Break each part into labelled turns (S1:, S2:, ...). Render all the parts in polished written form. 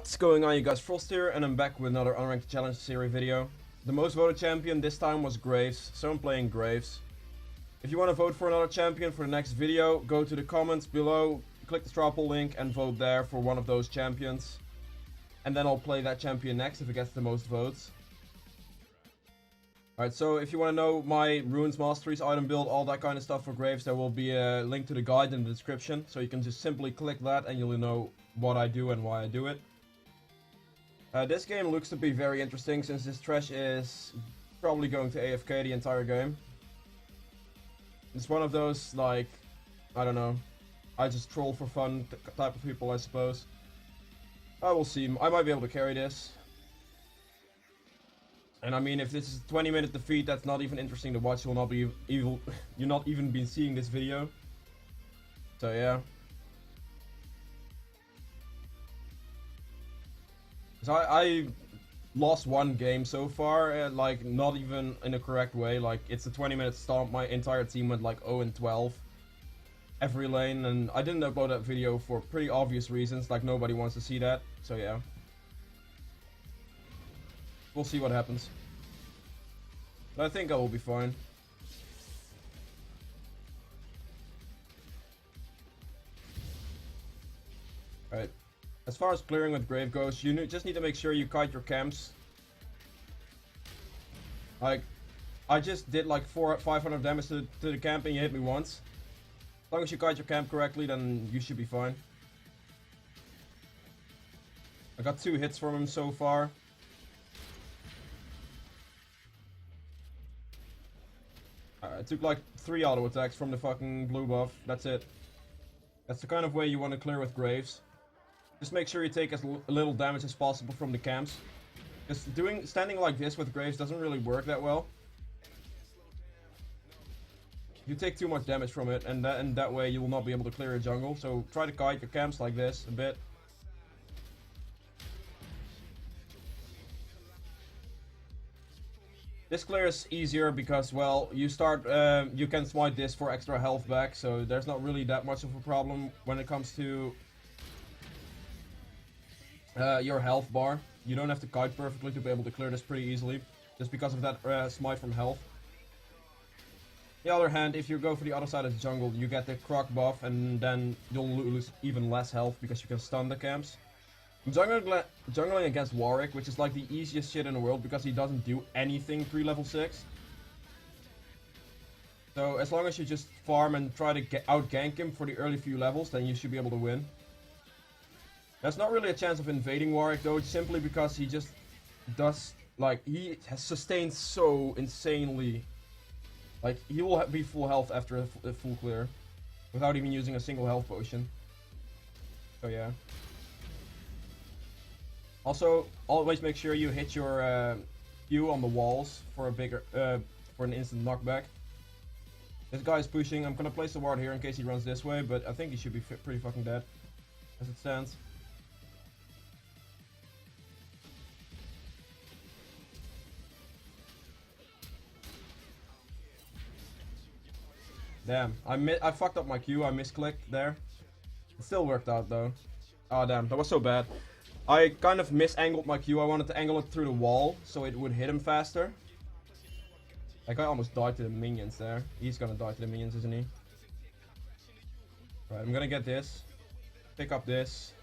S1: What's going on, you guys? Frost here, and I'm back with another Unranked Challenge Series video. The most voted champion this time was Graves, so I'm playing Graves. If you want to vote for another champion for the next video, go to the comments below, click the straw poll link and vote there for one of those champions. And then I'll play that champion next if it gets the most votes. Alright, so if you want to know my Runes Masteries, item build, all that kind of stuff for Graves, there will be a link to the guide in the description. So you can just simply click that and you'll know what I do and why I do it. This game looks to be very interesting since this trash is probably going to AFK the entire game. It's one of those, like, I don't know, I just troll for fun type of people, I suppose. I will see. I might be able to carry this. And I mean, if this is a 20-minute defeat, that's not even interesting to watch. You'll not be evil. You'll not even be seeing this video. So yeah. So I lost one game so far, like not even in a correct way. Like it's a 20-minute stomp. My entire team went like 0-12 every lane, and I didn't upload that video for pretty obvious reasons. Like nobody wants to see that. So yeah, we'll see what happens. But I think I will be fine. Alright. As far as clearing with Grave goes, you just need to make sure you kite your camps. Like, I just did like 500 damage to the camp and you hit me once. As long as you kite your camp correctly, then you should be fine. I got 2 hits from him so far. I took like 3 auto attacks from the fucking blue buff. That's it. That's the kind of way you want to clear with Graves. Just make sure you take as little damage as possible from the camps. Just standing like this with Graves doesn't really work that well. You take too much damage from it, and that way you will not be able to clear a jungle. So try to kite your camps like this a bit. This clear is easier because, well, you can smite this for extra health back, so there's not really that much of a problem when it comes to your health bar. You don't have to kite perfectly to be able to clear this pretty easily, just because of that smite from health. On the other hand, if you go for the other side of the jungle, you get the croc buff, and then you'll lose even less health because you can stun the camps. I'm jungling against Warwick, which is like the easiest shit in the world because he doesn't do anything pre-level 6. So as long as you just farm and try to out-gank him for the early few levels, then you should be able to win. There's not really a chance of invading Warwick though, simply because he just does, like, he has sustained so insanely. Like, he will be full health after a full clear, without even using a single health potion. So yeah. Also, always make sure you hit your Q on the walls for a bigger, for an instant knockback. This guy is pushing. I'm gonna place the ward here in case he runs this way, but I think he should be pretty fucking dead, as it stands. Damn, I fucked up my Q. I misclicked there. It still worked out though. Oh damn, that was so bad. I kind of misangled my Q. I wanted to angle it through the wall so it would hit him faster. Like I almost died to the minions there. He's gonna die to the minions, isn't he? Right, I'm gonna get this. Pick up this.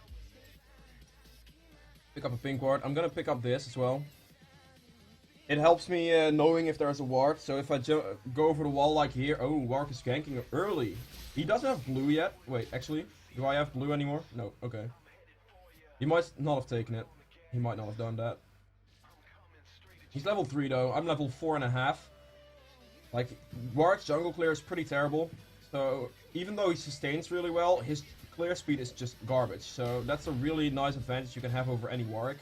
S1: Pick up a pink ward. I'm gonna pick up this as well. It helps me knowing if there's a ward. So if I go over the wall like here. Oh, Warwick is ganking early. He doesn't have blue yet. Wait, actually, do I have blue anymore? No, okay. He might not have taken it. He might not have done that. He's level 3 though. I'm level 4.5. Like, Warwick's jungle clear is pretty terrible. So, even though he sustains really well, his clear speed is just garbage. So, that's a really nice advantage you can have over any Warwick.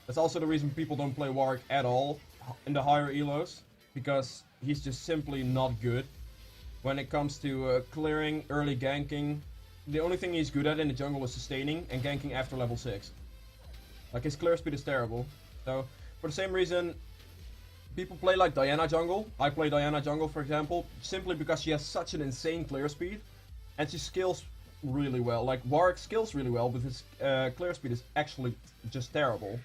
S1: That's also the reason people don't play Warwick at all in the higher elos. Because he's just simply not good when it comes to clearing, early ganking. The only thing he's good at in the jungle is sustaining and ganking after level 6. Like, his clear speed is terrible. So, for the same reason, people play like Diana jungle. I play Diana jungle, for example, simply because she has such an insane clear speed. And she scales really well. Like, Warwick skills really well, but his clear speed is actually just terrible.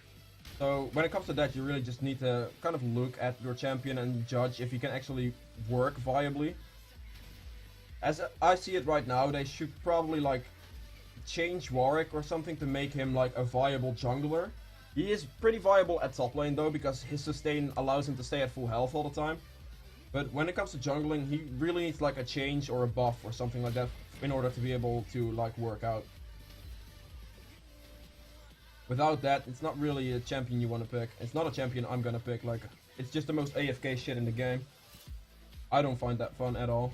S1: So when it comes to that, you really just need to kind of look at your champion and judge if he can actually work viably. As I see it right now, they should probably like change Warwick or something to make him like a viable jungler. He is pretty viable at top lane though, because his sustain allows him to stay at full health all the time. But when it comes to jungling, he really needs like a change or a buff or something like that in order to be able to like work out. Without that, it's not really a champion you want to pick. It's not a champion I'm gonna pick. Like, it's just the most AFK shit in the game. I don't find that fun at all.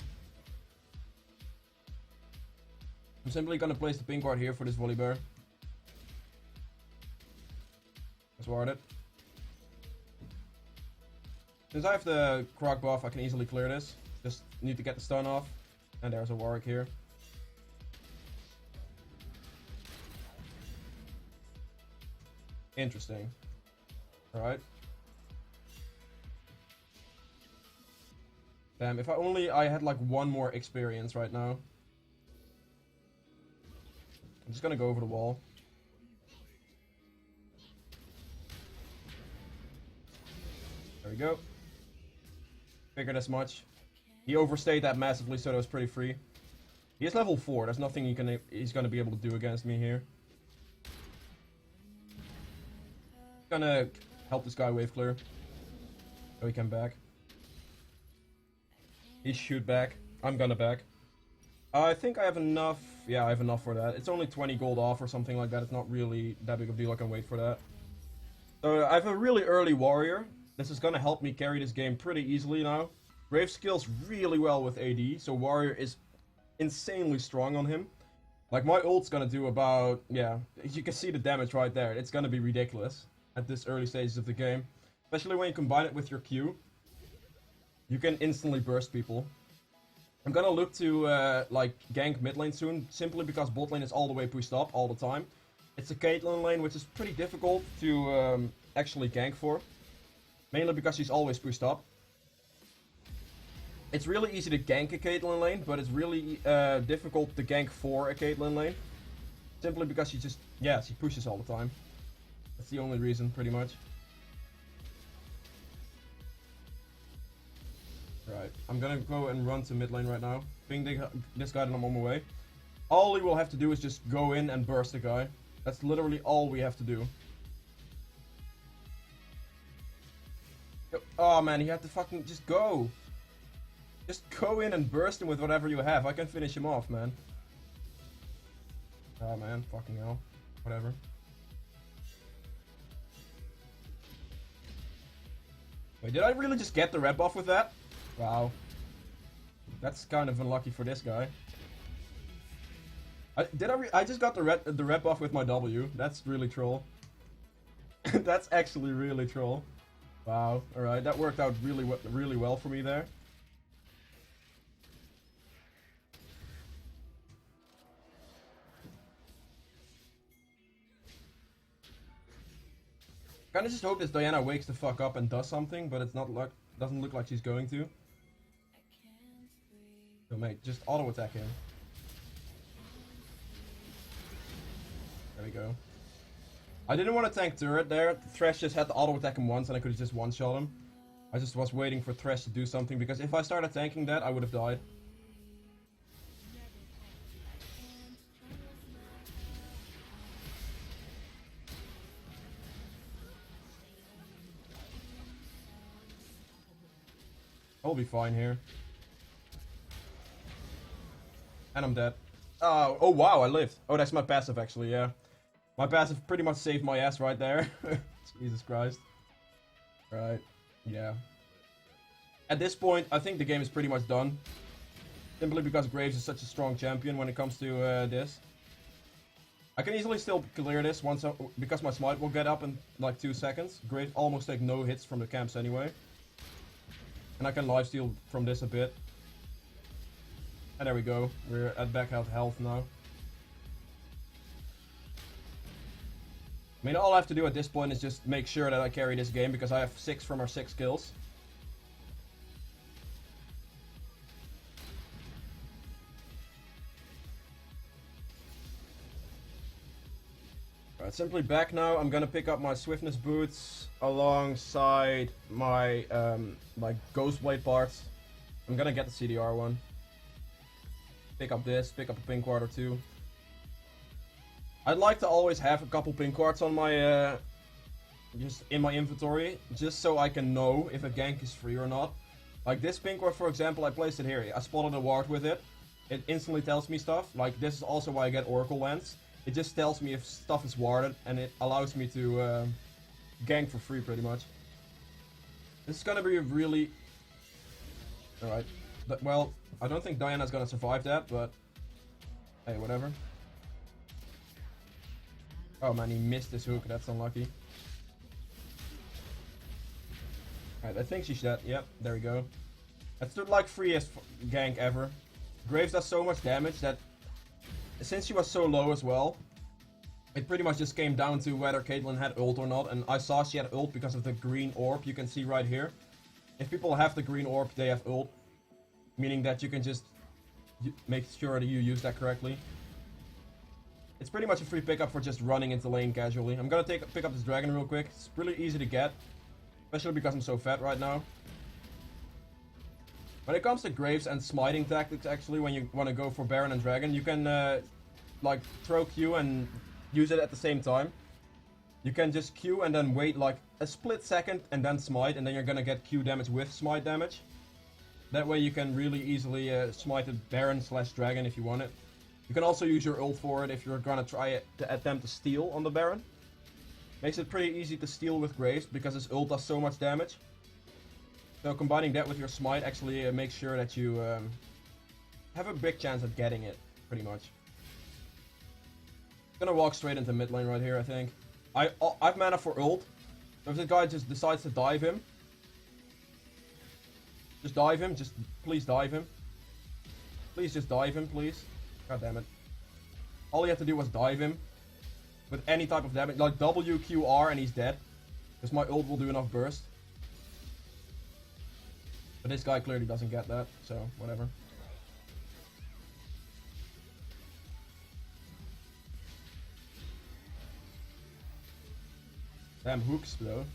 S1: I'm simply gonna place the pink ward here for this Volibear. Let's ward it. Since I have the Croc buff, I can easily clear this. Just need to get the stun off. And there's a Warwick here. Interesting. Alright. Damn, if I had like one more experience right now. I'm just gonna go over the wall. There we go. Figured as much. He overstayed that massively, so that was pretty free. He is level 4. There's nothing he's gonna be able to do against me here. Gonna help this guy wave clear. So he can back. He shoot back. I'm gonna back. I think I have enough. Yeah, I have enough for that. It's only 20 gold off or something like that. It's not really that big of a deal. I can wait for that. So I have a really early warrior. This is gonna help me carry this game pretty easily now. Brave skills really well with AD, so warrior is insanely strong on him. Like, my ult's gonna do about, yeah, you can see the damage right there. It's gonna be ridiculous at this early stages of the game. Especially when you combine it with your Q. You can instantly burst people. I'm gonna look to, like, gank mid lane soon, simply because bot lane is all the way pushed up all the time. It's a Caitlyn lane, which is pretty difficult to actually gank for. Mainly because she's always pushed up. It's really easy to gank a Caitlyn lane, but it's really difficult to gank for a Caitlyn lane. Simply because she just, yeah, she pushes all the time. That's the only reason, pretty much. Right, I'm gonna go and run to mid lane right now. Ping this guy and I'm on my way. All we will have to do is just go in and burst the guy. That's literally all we have to do. Oh man, he had to fucking just go. Just go in and burst him with whatever you have. I can finish him off, man. Oh man, fucking hell. Whatever. Wait, did I really just get the red buff with that? Wow. That's kind of unlucky for this guy. I just got the red buff with my W. That's really troll. That's actually really troll. Wow. Alright, that worked out really well for me there. Kinda just hope this Diana wakes the fuck up and does something, but it's not like, doesn't look like she's going to. So mate, just auto attack him. There we go. I didn't want to tank turret there. Thresh just had to auto attack him once and I could have just one-shot him. I just was waiting for Thresh to do something, because if I started tanking that, I would have died. I'll be fine here. And I'm dead. Oh wow, I lived. Oh, that's my passive actually, yeah. My passive pretty much saved my ass right there. Jesus Christ. Right, yeah. At this point, I think the game is pretty much done. Simply because Graves is such a strong champion when it comes to this. I can easily still clear this once because my smite will get up in like 2 seconds. Graves almost take no hits from the camps anyway. And I can lifesteal from this a bit. And there we go. We're at back out health now. I mean, all I have to do at this point is just make sure that I carry this game, because I have 6 from our 6 kills. Alright, simply back now. I'm gonna pick up my swiftness boots alongside my my ghost blade parts. I'm gonna get the CDR one. Pick up this, pick up a pink quart or two. I'd like to always have a couple pink quarts on my just in my inventory, just so I can know if a gank is free or not. Like this pink quart, for example, I placed it here. I spotted a ward with it. It instantly tells me stuff. Like this is also why I get Oracle Lens. It just tells me if stuff is warded, and it allows me to gank for free, pretty much. This is gonna be a really... Alright. Well, I don't think Diana's gonna survive that, but... Hey, whatever. Oh man, he missed his hook, that's unlucky. Alright, I think she's dead. Yep, there we go. That's the like freest gank ever. Graves does so much damage that... Since she was so low as well, it pretty much just came down to whether Caitlyn had ult or not, and I saw she had ult because of the green orb you can see right here. If people have the green orb, they have ult, meaning that you can just make sure that you use that correctly. It's pretty much a free pickup for just running into lane casually. I'm gonna pick up this dragon real quick. It's really easy to get, especially because I'm so fat right now. When it comes to Graves and smiting tactics, actually, when you want to go for Baron and Dragon, you can like throw Q and use it at the same time. You can just Q and then wait like a split second and then smite, and then you're gonna get Q damage with smite damage. That way you can really easily smite the Baron / Dragon if you want it. You can also use your ult for it if you're gonna try it to attempt to steal on the Baron. Makes it pretty easy to steal with Graves because his ult does so much damage. So combining that with your smite actually makes sure that you have a big chance of getting it, pretty much. Gonna walk straight into mid lane right here, I think. I've mana for ult. So if this guy just decides to dive him, just dive him. Just please dive him. Please just dive him, please. God damn it. All you have to do was dive him with any type of damage, like WQR, and he's dead. Because my ult will do enough burst. But this guy clearly doesn't get that, so whatever. Damn hooks, though.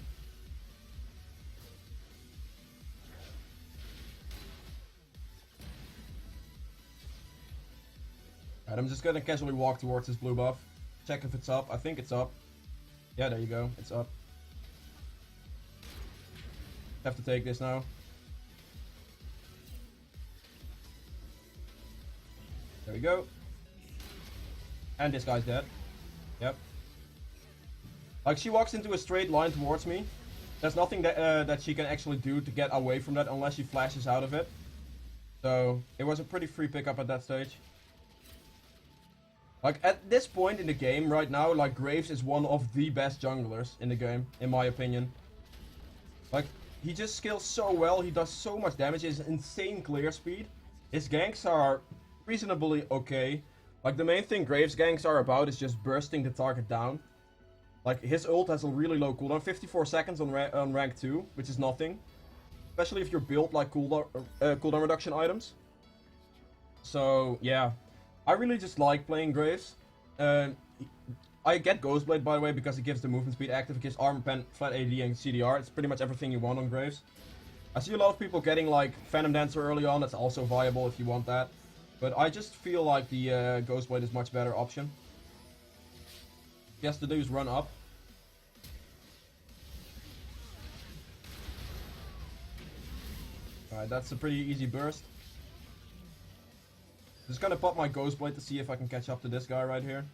S1: Alright, I'm just gonna casually walk towards this blue buff. Check if it's up. I think it's up. Yeah, there you go. It's up. Have to take this now. There we go. And this guy's dead. Yep. Like, she walks into a straight line towards me. There's nothing that she can actually do to get away from that unless she flashes out of it. So, it was a pretty free pickup at that stage. Like, at this point in the game right now, like, Graves is one of the best junglers in the game, in my opinion. Like, he just skills so well, he does so much damage, he has insane clear speed. His ganks are reasonably okay. Like, the main thing Graves ganks are about is just bursting the target down. Like, his ult has a really low cooldown, 54 seconds on rank 2, which is nothing. Especially if you're built like cooldown reduction items. So, yeah. I really just like playing Graves. I get Ghostblade, by the way, because it gives the movement speed active, it gives armor pen, flat AD, and CDR. It's pretty much everything you want on Graves. I see a lot of people getting, like, Phantom Dancer early on. That's also viable if you want that. But I just feel like the Ghostblade is a much better option. He has to do is run up. Alright, that's a pretty easy burst. Just gonna pop my Ghostblade to see if I can catch up to this guy right here.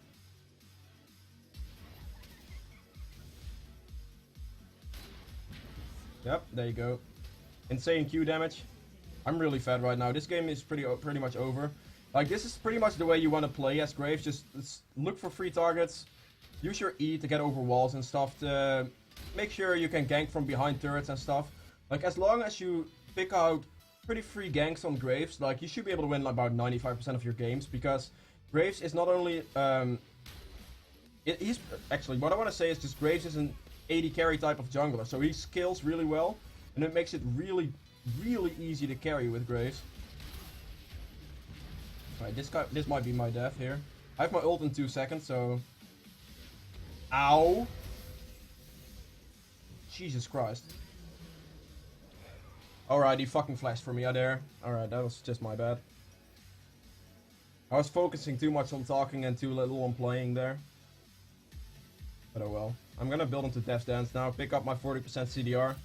S1: Yep, there you go. Insane Q damage. I'm really fat right now. This game is pretty much over. Like, this is pretty much the way you want to play as Graves. Just look for free targets. Use your E to get over walls and stuff to make sure you can gank from behind turrets and stuff. Like, as long as you pick out pretty free ganks on Graves, like, you should be able to win like, about 95% of your games, because Graves is not only he's actually, what I want to say is just Graves is an AD carry type of jungler, so he scales really well, and it makes it really easy to carry with Graves. Alright, this might be my death here. I have my ult in 2 seconds, so Ow. Jesus Christ. Alright, he fucking flashed for me out there. Alright, that was just my bad. I was focusing too much on talking and too little on playing there. But oh well. I'm gonna build into Death's Dance now, pick up my 40% CDR.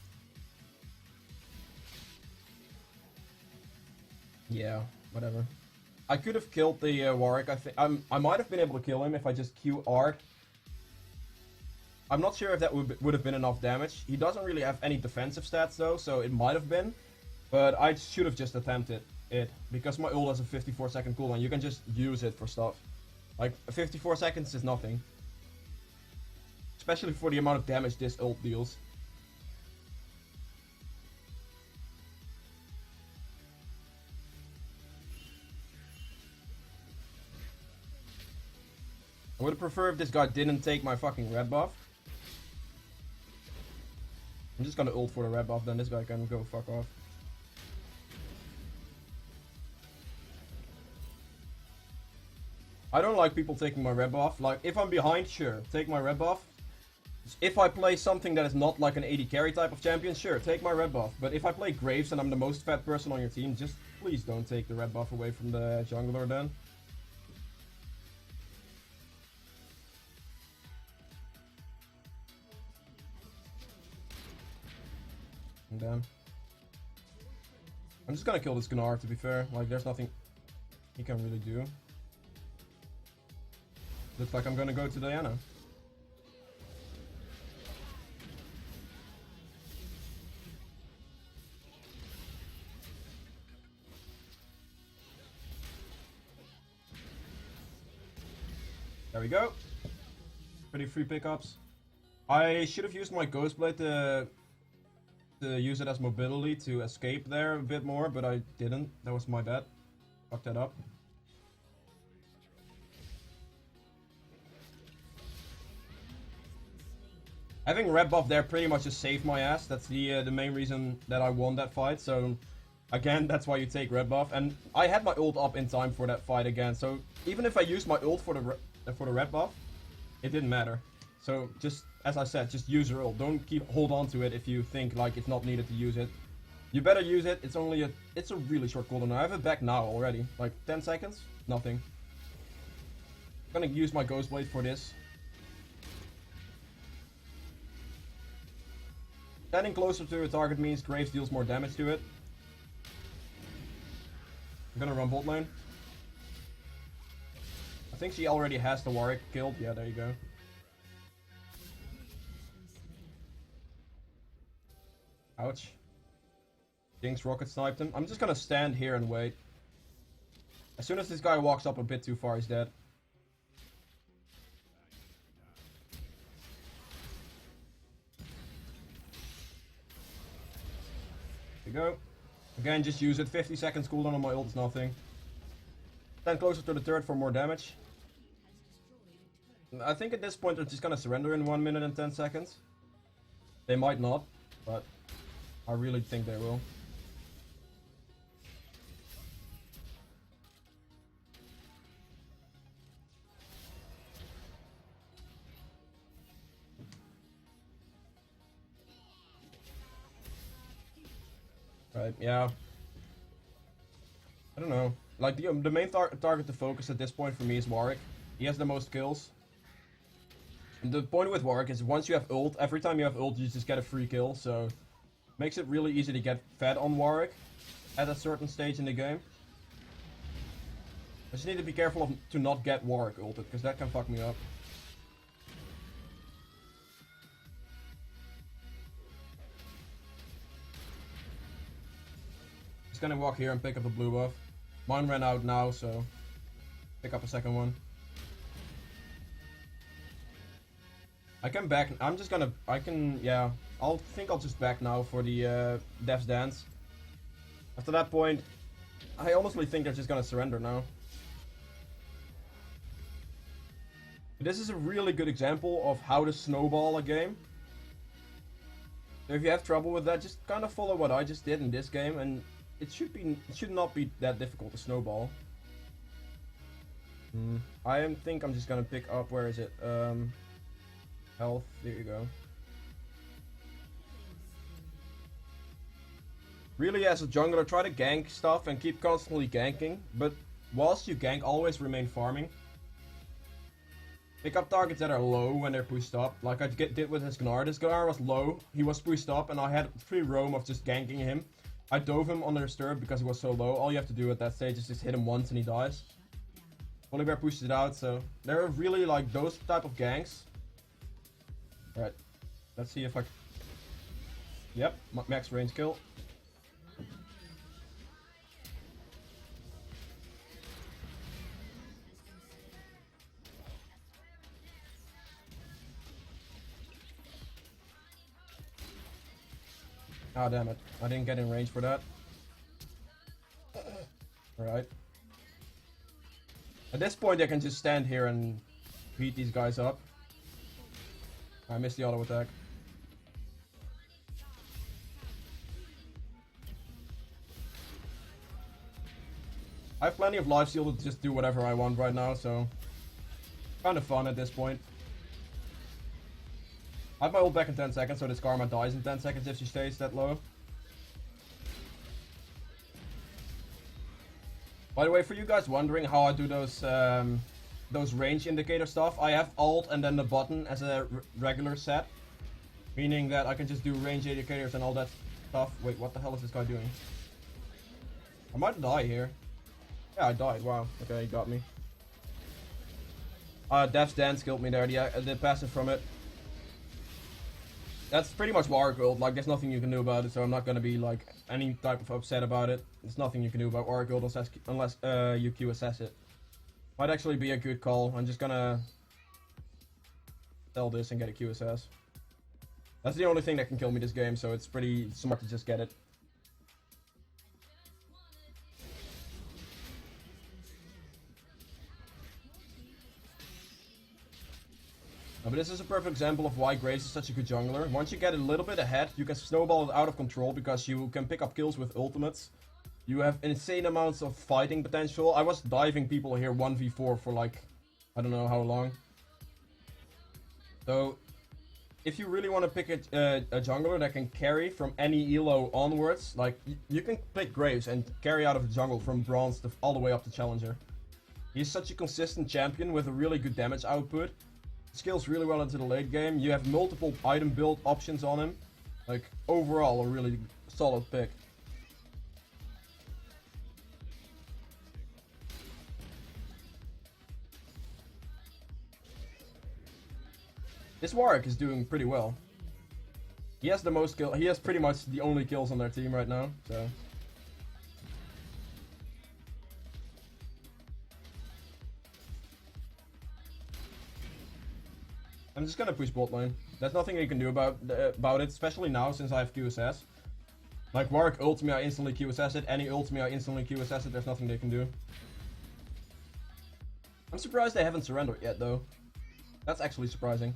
S1: Yeah, whatever. I could have killed the Warwick, I think. I might have been able to kill him if I just Q-R'd. I'm not sure if that would have been enough damage. He doesn't really have any defensive stats though, so it might have been. But I should have just attempted it, because my ult has a 54-second cooldown. You can just use it for stuff. Like, 54 seconds is nothing. Especially for the amount of damage this ult deals. I would have preferred if this guy didn't take my fucking red buff. I'm just gonna ult for the red buff, then this guy can go fuck off. I don't like people taking my red buff. Like, if I'm behind, sure, take my red buff. If I play something that is not like an AD carry type of champion, sure, take my red buff. But if I play Graves and I'm the most fat person on your team, just please don't take the red buff away from the jungler then. And then I'm just gonna kill this Gnar, to be fair. Like, there's nothing he can really do. Looks like I'm gonna go to Diana. There we go. Pretty free pickups. I should have used my Ghost Blade to use it as mobility to escape there a bit more, but I didn't. That was my bad. Fucked that up. Having red buff there pretty much just saved my ass. That's the main reason that I won that fight. So again, that's why you take red buff. And I had my ult up in time for that fight again. So even if I used my ult for the red buff, it didn't matter. So just as I said, just use your ult. Don't hold on to it if you think like it's not needed to use it. You better use it. It's a really short cooldown. I have it back now already. Like 10 seconds, nothing. I'm gonna use my Ghost Blade for this. Standing closer to a target means Graves deals more damage to it. I'm gonna run bot lane. I think she already has the Warwick killed. Yeah, there you go. Ouch. Jinx rocket sniped him. I'm just gonna stand here and wait. As soon as this guy walks up a bit too far, he's dead. There you go. Again, just use it. 50 seconds cooldown on my ult is nothing. Stand closer to the turret for more damage. I think at this point they're just gonna surrender in 1 minute and 10 seconds. They might not, but I really think they will. Right, yeah. I don't know. Like, the main target to focus at this point for me is Warwick. He has the most kills. And the point with Warwick is once you have ult, every time you have ult you just get a free kill, so makes it really easy to get fed on Warwick at a certain stage in the game. I just need to be careful to not get Warwick ulted, because that can fuck me up. Just gonna walk here and pick up the blue buff. Mine ran out now, so pick up a second one. I can back. I'm just gonna. Yeah. I'll just back now for the Death's Dance. After that point, I honestly think they're just gonna surrender now. This is a really good example of how to snowball a game. So if you have trouble with that, just kind of follow what I just did in this game, and it should not be that difficult to snowball. I think I'm just gonna pick up. Where is it? Health, there you go. Really, as a jungler, try to gank stuff and keep constantly ganking, but whilst you gank, always remain farming. Pick up targets that are low when they're pushed up, like I did with his Gnar. This Gnar was low, he was pushed up, and I had free roam of just ganking him. I dove him under Stirb because he was so low. All you have to do at that stage is just hit him once and he dies. Volibear pushes it out, so there are really like those type of ganks. Alright, let's see if I... Yep, max range kill. Ah, damn it. I didn't get in range for that. Alright. At this point, I can just stand here and beat these guys up. I missed the auto attack. I have plenty of life steal to just do whatever I want right now, so... Kind of fun at this point. I have my ult back in 10 seconds, so this Karma dies in 10 seconds if she stays that low. By the way, for you guys wondering how I do those range indicator stuff, I have alt and then the button as a regular set. Meaning that I can just do range indicators and all that stuff. Wait, what the hell is this guy doing? I might die here. Yeah, I died. Wow. Okay, he got me. Death's Dance killed me there. The passive from it. That's pretty much Warwick Gold. Like, there's nothing you can do about it, so I'm not gonna be like any type of upset about it. There's nothing you can do about Warwick Gold unless you Q assess it. Might actually be a good call. I'm just gonna sell this and get a QSS. That's the only thing that can kill me this game, so it's pretty smart to just get it. But this is a perfect example of why Graves is such a good jungler. Once you get a little bit ahead, you can snowball it out of control because you can pick up kills with ultimates. You have insane amounts of fighting potential. I was diving people here 1v4 for like, I don't know how long. So, if you really want to pick a jungler that can carry from any elo onwards, like, you can pick Graves and carry out of the jungle from bronze to all the way up to challenger. He's such a consistent champion with a really good damage output. Scales really well into the late game. You have multiple item build options on him. Like, overall, a really solid pick. This Warwick is doing pretty well. He has the most kill. He has pretty much the only kills on their team right now, so... I'm just gonna push bot lane. There's nothing you can do about it, especially now since I have QSS. Like, Warwick ults me, I instantly QSS it. Any ults me, I instantly QSS it. There's nothing they can do. I'm surprised they haven't surrendered yet, though. That's actually surprising.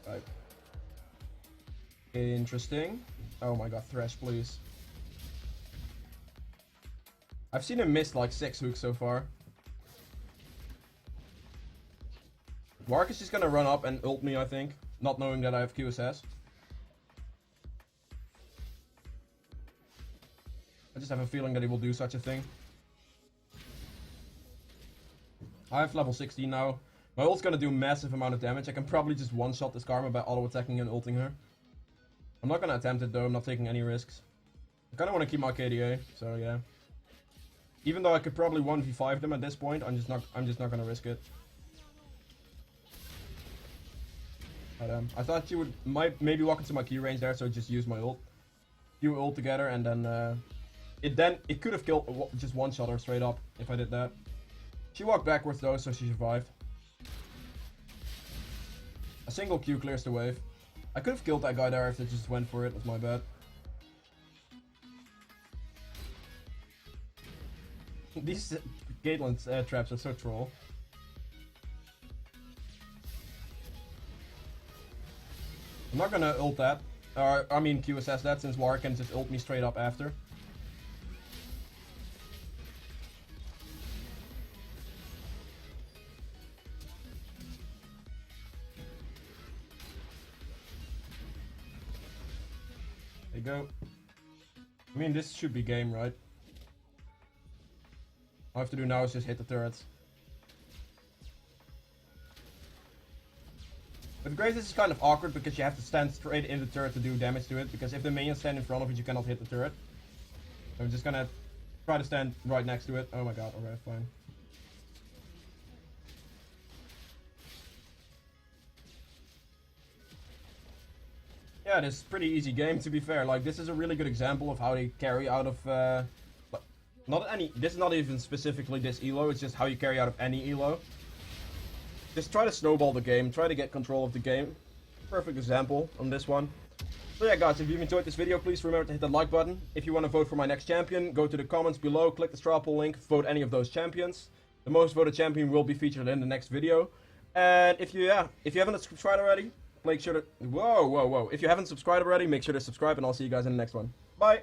S1: Right. Interesting. Oh my god, Thresh, please. I've seen him miss like 6 hooks so far. Warwick is just gonna run up and ult me, I think. Not knowing that I have QSS. I just have a feeling that he will do such a thing. I have level 16 now. My ult's gonna do a massive amount of damage. I can probably just one-shot this Karma by auto-attacking and ulting her. I'm not gonna attempt it though, I'm not taking any risks. I kinda wanna keep my KDA, so yeah. Even though I could probably 1v5 them at this point, I'm just not gonna risk it. But, I thought you would maybe walk into my Q range there, so just use my ult. Q ult together, and then it could have killed just one-shot her straight up if I did that. She walked backwards though, so she survived. A single Q clears the wave. I could have killed that guy there if they just went for it, that's my bad. These Caitlyn's traps are so troll. I'm not gonna ult that. I mean QSS that, since War can just ult me straight up after. There you go. I mean, this should be game, right? All I have to do now is just hit the turrets. With Graves, this is kind of awkward because you have to stand straight in the turret to do damage to it. Because if the minions stand in front of it, you cannot hit the turret. So I'm just gonna try to stand right next to it. Oh my god, alright, fine. Yeah, this is a pretty easy game, to be fair. Like, this is a really good example of how they carry out of, this is not even specifically this elo, it's just how you carry out of any elo. Just try to snowball the game, try to get control of the game. Perfect example on this one. So yeah guys, if you've enjoyed this video, please remember to hit the like button. If you want to vote for my next champion, go to the comments below, click the straw poll link, vote any of those champions. The most voted champion will be featured in the next video. And if you haven't subscribed already, make sure to... Whoa. If you haven't subscribed already, make sure to subscribe, and I'll see you guys in the next one. Bye!